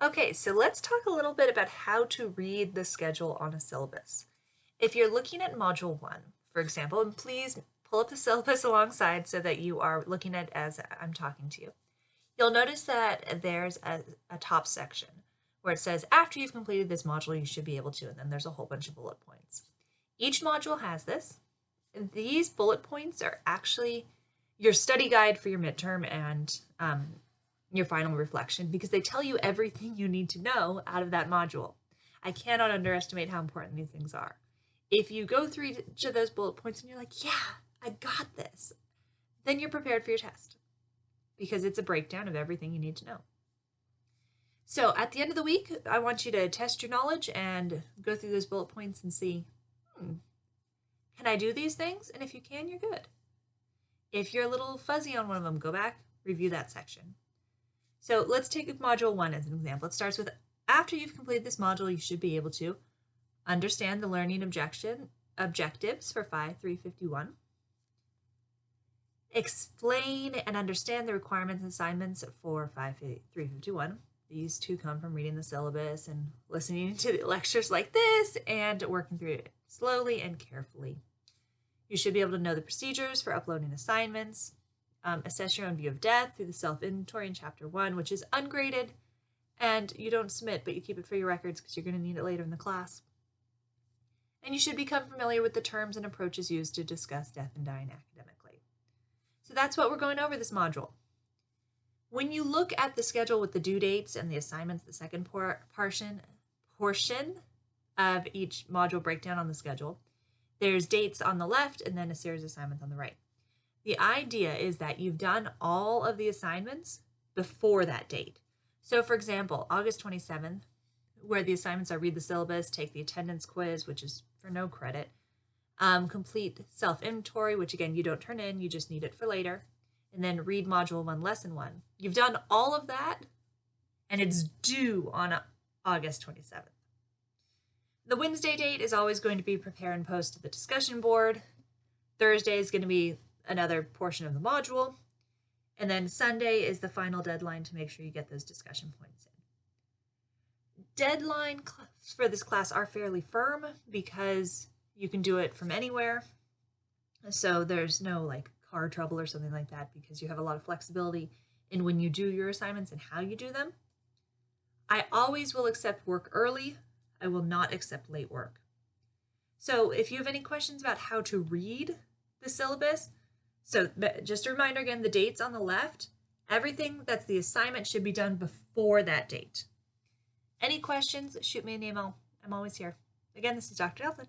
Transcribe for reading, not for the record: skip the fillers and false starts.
Okay, so let's talk a little bit about how to read the schedule on a syllabus. If you're looking at Module 1, for example, and please pull up the syllabus alongside so that you are looking at as I'm talking to you, you'll notice that there's a top section where it says, after you've completed this module, you should be able to, and then there's a whole bunch of bullet points. Each module has this. These bullet points are actually your study guide for your midterm and your final reflection because they tell you everything you need to know out of that module. I cannot underestimate how important these things are. If you go through each of those bullet points and you're like, yeah, I got this, then you're prepared for your test because it's a breakdown of everything you need to know. So at the end of the week, I want you to test your knowledge and go through those bullet points and see, can I do these things? And if you can, you're good. If you're a little fuzzy on one of them, go back, review that section. So let's take module 1 as an example. It starts with, after you've completed this module, you should be able to understand the learning objectives for 5351, explain and understand the requirements and assignments for 5351. These two come from reading the syllabus and listening to the lectures like this and working through it slowly and carefully. You should be able to know the procedures for uploading assignments, assess your own view of death through the self-inventory in Chapter 1, which is ungraded, and you don't submit, but you keep it for your records because you're going to need it later in the class. And you should become familiar with the terms and approaches used to discuss death and dying academically. So that's what we're going over this module. When you look at the schedule with the due dates and the assignments, the second portion of each module breakdown on the schedule, there's dates on the left and then a series of assignments on the right. The idea is that you've done all of the assignments before that date. So for example, August 27th, where the assignments are read the syllabus, take the attendance quiz, which is for no credit, complete self-inventory, which again, you don't turn in, you just need it for later, and then read module 1, lesson 1. You've done all of that, and it's due on August 27th. The Wednesday date is always going to be prepare and post to the discussion board. Thursday is going to be another portion of the module. And then Sunday is the final deadline to make sure you get those discussion points in. Deadline for this class are fairly firm because you can do it from anywhere. So there's no like car trouble or something like that because you have a lot of flexibility in when you do your assignments and how you do them. I always will accept work early. I will not accept late work. So if you have any questions about how to read the syllabus, so just a reminder again, the dates on the left, everything that's the assignment should be done before that date. Any questions, shoot me an email. I'm always here. Again, this is Dr. Nelson.